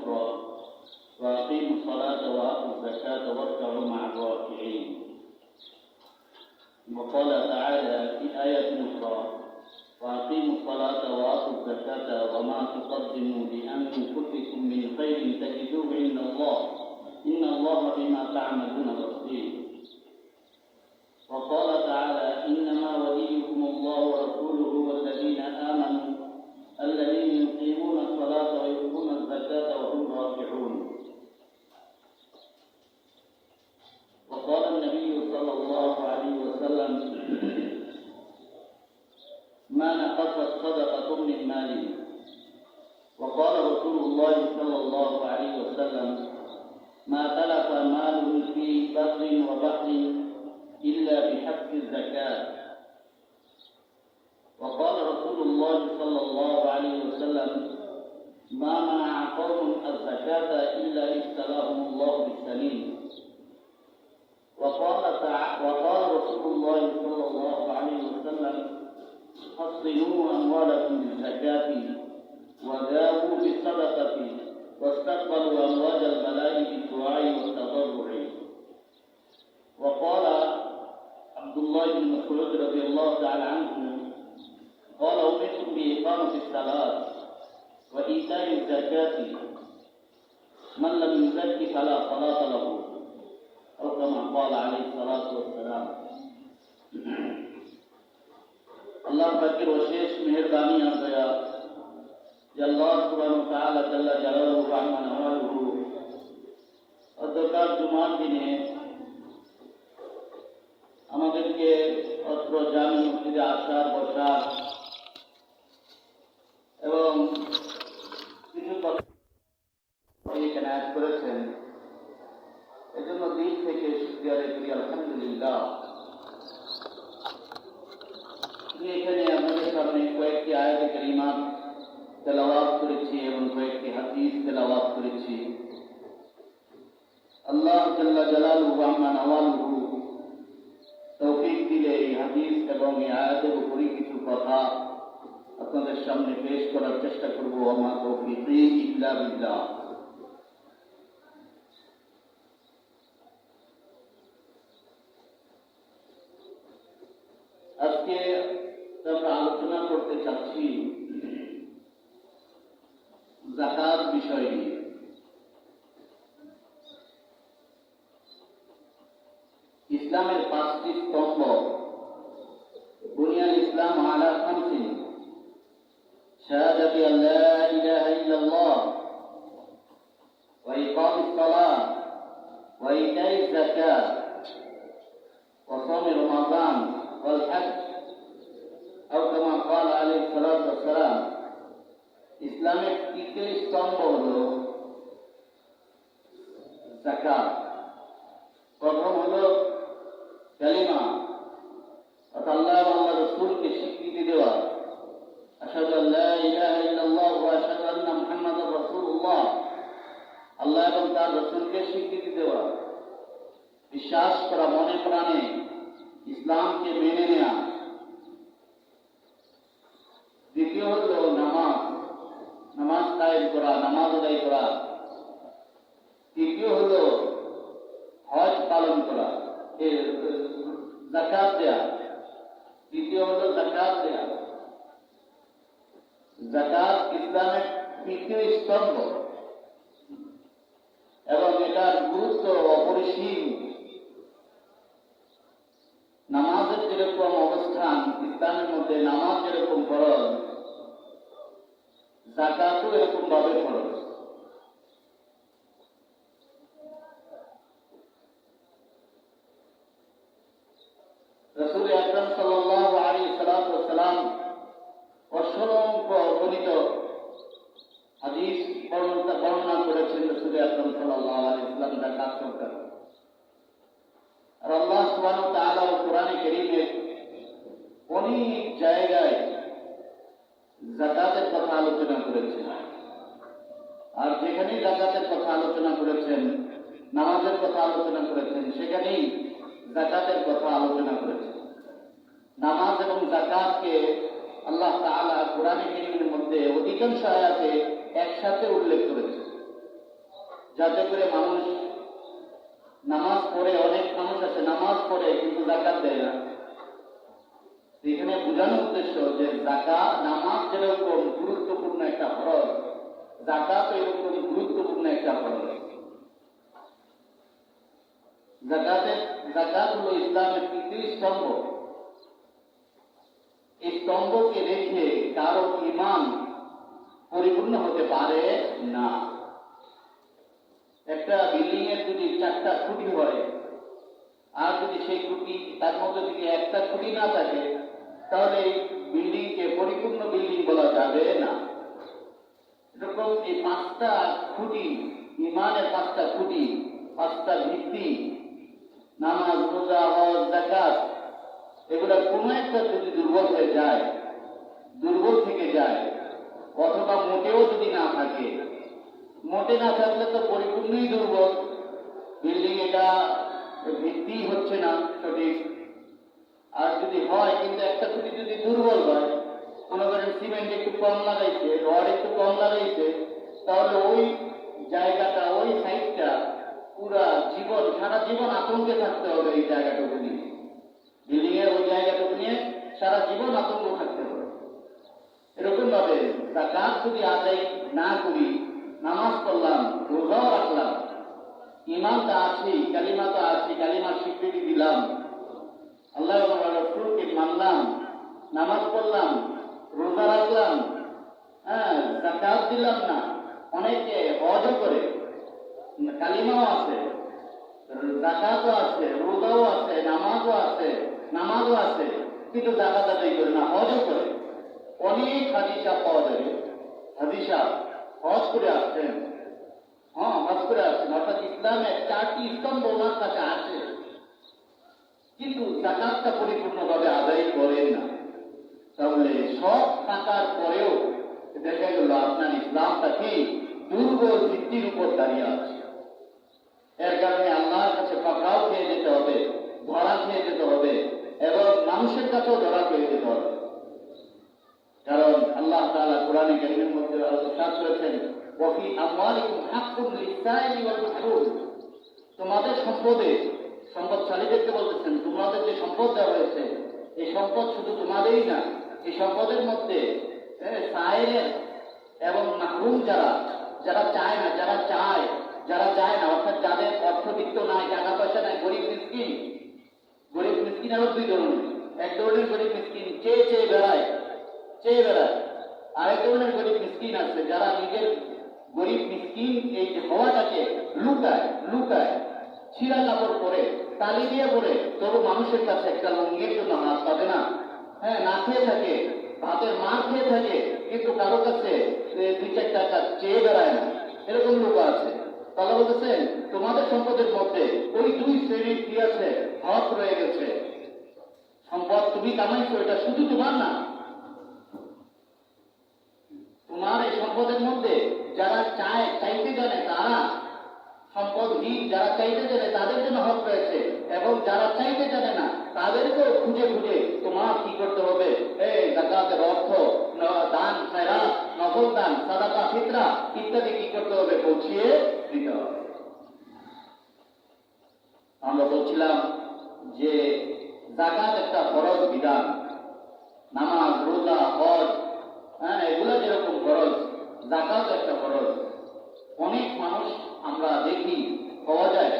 الأخرى وأقيموا الصلاة وآتوا الزكاة واركعوا مع الراكعين. وقال تعالى في آية أخرى: وأقيموا الصلاة وآتوا الزكاة وما تقدموا لأنفسكم من خير تجدوه عند الله إن الله بما تعملون بصير. وقال تعالى: إنما وليكم الله ورسوله والذين آمنوا الذين يقيمون الصلاة ويؤتون الزكاة وهم راكعون. وقال النبي صلى الله عليه وسلم: ما نقصت صدقة من مال. وقال رسول الله صلى الله عليه وسلم: ما تلف مال في بر وبحر إلا بحق الزكاة. وقال رسول الله صلى الله عليه وسلم: ما منع قوم الزكاة إلا ابتلاهم الله بالسليم. وقال رسول الله صلى الله عليه وسلم: حصنوا أموالكم بالزكاة وداووا بالصدقة واستقبلوا أمواج البلاء بالدعاء والتضرع. وقال عبد الله بن مسعود رضي الله تعالى عنه قال: أمرتم بإقامة الصلاة وإيتاء الزكاة من لم يزك فلا صلاة له، أو كما قال عليه الصلاة والسلام। আল্লাহ পাকের অশেষ মেহেরবানি আর দয়া যে আল্লাহ সুবহানাহু ওয়া তাআলা জাল্লা জালালুহু ওয়া আমানুহু অধ্যকার জুমার দিনে আমাদেরকে অত্র জামি মসজিদে আসার বসার এবং কিছু কথা এখানে অ্যাড করেছেন, এজন্য দিল থেকে শুকরিয়া আদায় করি। আলহামদুলিল্লাহ। এখানে আমাদের সামনে কয়েকটি আয়াতে কারিমা তেলাওয়াত করেছি এবং কয়েকটি হাদিস তেলাওয়াত করেছি। আল্লাহ জাল্লা জালালুহু ওয়া আমানুহু তৌফিক দিলে এই হাদিস এবং এই আয়াতের উপরই কিছু কথা আপনাদের সামনে পেশ করার চেষ্টা করব। ওয়া তৌফিকি ইল্লা বিল্লাহ। আজকে আমরা আলোচনা করতে চাচ্ছি যাকাত বিষয় নিয়ে। ইসলামের পাঁচটি স্তম্ভ। বুনিয়াল ইসলাম আলা খামসিন: শাহাদাতি আল্লা ইলাহা ইল্লাল্লাহ ওয়া ইকামিস সালাহ ওয়া ইতাইজ যাকাত ওয়া সাওমি রমাদান ওয়াল হজ, أو كما قال عليه الصلاة والسلام। ইসলামের তৃতীয় স্তম্ভ হল যাকাত। প্রথম হল কালিমা, অর্থাৎ আল্লাহ এবং আল্লাহর রাসূলকে স্বীকৃতি দেওয়া। আশহাদু আল্লা ইলাহা ইল্লাল্লাহ ওয়া আশহাদু আন্না মুহাম্মাদার রাসূলুল্লাহ। আল্লাহ এবং তার রাসূলকে স্বীকৃতি দেওয়া, বিশ্বাস করা, মনে প্রাণে ইসলামকে মেনে নেওয়া। দ্বিতীয় হল নামাজ, নামাজ কায়েম করা, নামাজ আদায় করা। তৃতীয় হল হজ পালন করা, যাকাত দেয়া। তৃতীয় হল যাকাত দেয়া। যাকাত ইসলামের তৃতীয় স্তম্ভ এবং এটার গুরুত্ব অপরিসীম। নামাজের যেরকম অবস্থান ইসলামের মধ্যে, নামাজ যেরকম ফরজ, যাকাতও এরকম ভাবে ফরজ। রাসূল আকরাম সাল্লাল্লাহু আলাইহি ওয়াসাল্লাম অসংখ্য গণিত হাদিস বর্ণনা করেছেন। রাসূল আকরাম সাল্লাল্লাহু আলাইহি ওয়াসাল্লাম যাকাত সম্পর্কে। আর আল্লাহ সুবহানাহু ওয়া তাআলা কোরআনে কারীমে অনেক জায়গায় যাকাতের কথা আলোচনা করেছেন। আর যেখানেই যাকাতের কথা আলোচনা করেছেন, নামাজের কথা আলোচনা করেছেন, সেখানেই যাকাতের কথা আলোচনা করেছেন। নামাজ এবং যাকাতকে আল্লাহ তাআলা কোরআনে কারীমের মধ্যে অধিকাংশ আয়াতে একসাথে উল্লেখ করেছেন। যাতে করে মানুষ নামাজ পড়ে, অনেক মানুষ আছে নামাজ পড়ে কিন্তু যাকাত দেয় না। এখানে বোঝানোর উদ্দেশ্য যে যাকাত, নামাজ যেরকম গুরুত্বপূর্ণ একটা ফরজ, যাকাত এরকম গুরুত্বপূর্ণ একটা ফরজ। যাকাত হলো ইসলামের তৃতীয় স্তম্ভ। এই স্তম্ভকে রেখে কারো ঈমান পরিপূর্ণ হতে পারে না। একটা বিল্ডিং এর যদি 4টা খুঁটি হয়, আর যদি সেই খুঁটি তার মধ্যে যদি একটা খুঁটি না থাকে, তাহলে এই বিল্ডিংকে পরিপূর্ণ বিল্ডিং বলা যাবে না। এরকম এই 5টা খুঁটি, ঈমানের 5টা খুঁটি, 5টা ভিত্তি, নামাজ, রোজা, হজ, যাকাত, এগুলা কোনো একটা যদি দুর্বল হয়ে যায়, দুর্বল থেকে যায়, অথবা মোটেও যদি না থাকে, মোটে না থাকলে তো পরিপূর্ণই দুর্বল, বিল্ডিং এটা ভিত্তি হচ্ছে না সঠিক। আর যদি হয় কিন্তু একটা খুঁটি যদি দুর্বল হয়, মনে করেন সিমেন্ট একটু কম লাগাইছে, রড একটু কম লাগাইছে, তাহলে ওই জায়গাটা, ওই সাইডটা পুরা জীবন, সারা জীবন আতঙ্কে থাকতে হবে। এই জায়গাটুকু নিয়ে, বিল্ডিং এর ওই জায়গাটুকু নিয়ে সারা জীবন আতঙ্ক থাকতে হবে। এরকম ভাবে যাকাত যদি আদায় না করি, নামাজ পড়লাম, রোজাও রাখলাম, ঈমান তো আছেই, কালিমা তো আছে, কালিমার স্বীকৃতি দিলাম, আল্লাহ রাসূলকে মানলাম, নামাজ পড়লাম, রোজা রাখলাম, যাকাত দিলাম না, অনেকে হজও করে, কালিমাও আছে, যাকাতও আছে, রোজাও আছে, নামাজও আছে, কিন্তু যাকাত আদায় করে না, হজও করে। অনেক হাজী সাহেব পাওয়া যাবে, হাজী সাহেব হজ করে আসছেন, হজ করে আসছেন, অর্থাৎ ইসলামের 4টি স্তম্ভ ওনার কাছে আছে, কিন্তু যাকাতটা পরিপূর্ণভাবে আদায় করেন না। তাহলে সব থাকার পরেও দেখা গেল আপনার ইসলামটা কি দুর্বল ভিত্তির উপর দাঁড়িয়ে আছে। এর কারণে আল্লাহর কাছে পাকড়াও খেয়ে যেতে হবে, ধরা খেয়ে যেতে হবে, এবং মানুষের কাছেও ধরা খেয়ে যেতে হবে। কারণ আল্লাহ তাআলা কোরআনে কারীমের মধ্যে ইরশাদ করেছেন, ওয়াফি আমওয়ালিকুম হাক্কুন লিসাইলি ওয়াল মাহরুম, তোমাদের সম্পদে, সম্পদশালীদেরকে বলতেছেন, তোমাদের যে সম্পদ দেওয়া হয়েছে, এই সম্পদ শুধু তোমাদেরই না, এই সম্পদের মধ্যে সায়েলের এবং মাহরুম যারা চায় না, যারা চায় না, অর্থাৎ যাদের অর্থবিত্ত নাই, টাকা পয়সা নাই, গরিব মিসকিন আরো 2 ধরনের। এক ধরনের গরিব মিসকিন চেয়ে বেড়ায়, আরেক ধরনের গরিব মিসকিন আছে যারা নিজের গরিব মিসকিন এই হওয়াটাকে লুকায়, ছিঁড়া কাপড় পরে, তালি দিয়ে পরে, তবু মানুষের কাছে একটা লুঙ্গির জন্য হাত পাবে না, না খেয়ে থাকে, ভাতের মার খেয়ে থাকে, কিন্তু কারো কাছে 2-4 টাকা চেয়ে বেড়ায় না, এরকম লোক আছে। তাহলে বলতেছেন তোমাদের সম্পদের মধ্যে ওই 2 শ্রেণীর কি আছে, হক রয়ে গেছে। সম্পদ তুমি কামাইছো, এটা শুধু তোমার না, তোমার এই সম্পদের মধ্যে যারা চাইতে জানে তারা সম্পদহীন, যারা চাইতে জানে তাদের জন্য হক রয়েছে, এবং যারা চাইতে জানে না তাদেরকেও খুঁজে তোমার কি করতে হবে, যাকাতের অর্থ, দান, খয়রাত, নফল দান, সাদাকা, ফিতরা ইত্যাদি কি করতে হবে, পৌঁছিয়ে দিতে হবে। আমরা বলছিলাম যে যাকাত একটা ফরজ বিধান, নামাজ, রোজা, হজ, এগুলা যেরকম ফরজ, যাকাত একটা ফরজ। অনেক মানুষ আমরা দেখি, পাওয়া যায়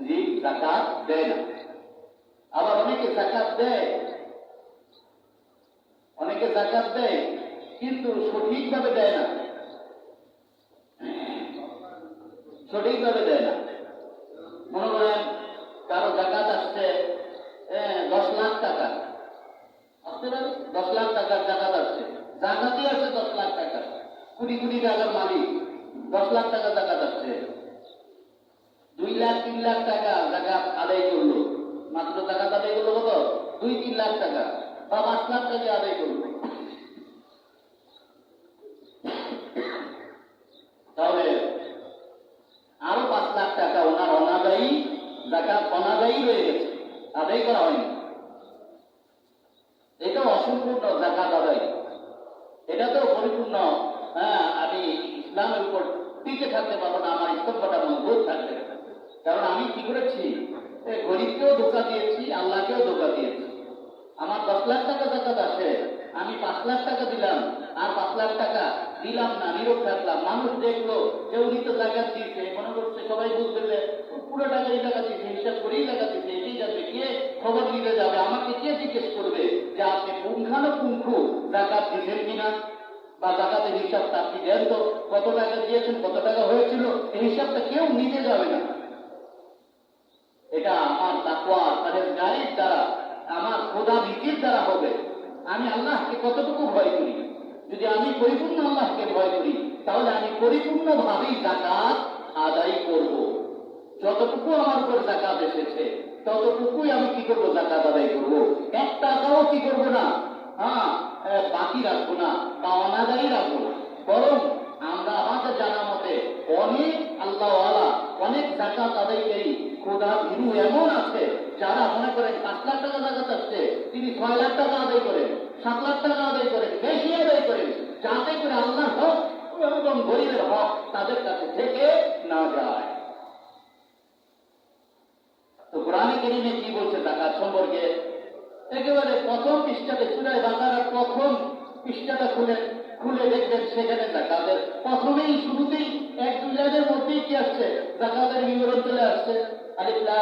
যে যাকাত দেয় না, আবার অনেকে যাকাত দেয়, কিন্তু সঠিকভাবে দেয় না, মনে করেন কারো যাকাত আসছে 10 লাখ টাকা, আসতে পারে 10 লাখ টাকার যাকাত আসছে, জাকাতই আসছে 10 লাখ টাকা, কোটি টাকার মালিক, 10 লাখ টাকা যাকাত আসছে, 2 লাখ 3 লাখ টাকা যাকাত আদায় করলো, মাত্র যাকাত আদায় করলো কত, 2-3 লাখ টাকা বা 5 লাখ টাকা আদায় করলো। তাহলে আরো 5 লাখ টাকা ওনার অনাদায়ী, যাকাত অনাদায়ী রয়ে গেছে, আদায় করা হয়নি। এটা অসম্পূর্ণ যাকাত আদায়, এটা তো পরিপূর্ণ। আমি ইসলামের উপর টিকে থাকতে পারবো না, আমার স্তম্ভটা মজবুত থাকবে। কারণ আমি কি করেছি, গরিবকেও ধোকা দিয়েছি, আল্লাহকেও ধোকা দিয়েছি। আমার 10 লাখ টাকা জাকাত আসে, আমি 5 লাখ টাকা দিলাম, আর 5 লাখ টাকা দিলাম না, নীরব থাকলাম। মানুষ দেখলো যে উনি তো জাকাত দিচ্ছে, মনে করছে সবাই বুঝবে যে পুরো টাকাই জাকাত দিচ্ছে, হিসাব করেই জাকাত দিচ্ছে, এটাই যাবে, কে খবর নিতে যাবে, আমাকে কে জিজ্ঞেস করবে যে আপনি পুঙ্খানুপুঙ্খু জাকাত দিচ্ছেন কিনা, বা জাকাতের হিসাবটা আপনি দেন তো, কত টাকা দিয়েছেন, কত টাকা হয়েছিল, এই হিসাবটা কেউ নিতে যাবে না। এটা আমার তাকওয়া পরহেজগারির দ্বারা, আমার খোদা ভীতির দ্বারা হবে। আমি আল্লাহকে কতটুকু ভয় করি, যদি আমি পরিপূর্ণ আল্লাহকে ভয় করি, তাহলে আমি পরিপূর্ণভাবেই যাকাত আদায় করব। যতটুকু আমার উপর যাকাত এসেছে ততটুকুই আমি কি করব, যাকাত আদায় করব। 1 টাকাও কি করব না, বাকি রাখবো না বা অনাদায়ী রাখবো না। বরং আমরা আমাদের জানা মতে অনেক আল্লাহওয়ালা, অনেক যাকাত আদায়কারী খোদা ভীরু এমন আছে, যারা মনে করেন 5 লাখ টাকা জাকাত আসছে, তিনি 6 লাখ টাকা আদায় করেন, 7 লাখ টাকা আদায় করেন, বেশি আদায় করেন, যাতে করে আল্লাহর হক এবং গরিবের হক তাদের কাছে থেকে না যায়। তো কোরআনে কারীমে কি বলছে যাকাত সম্পর্কে? একেবারে প্রথম পৃষ্ঠাতে, সূরা বাকারার প্রথম পৃষ্ঠাটা খুলে দেখবেন, সেখানে যাকাতের প্রথমেই শুরুতেই 1-2 লাইনের মধ্যেই কি আসছে, যাকাতের বিবরণ চলে আসছে। আলিফ লাম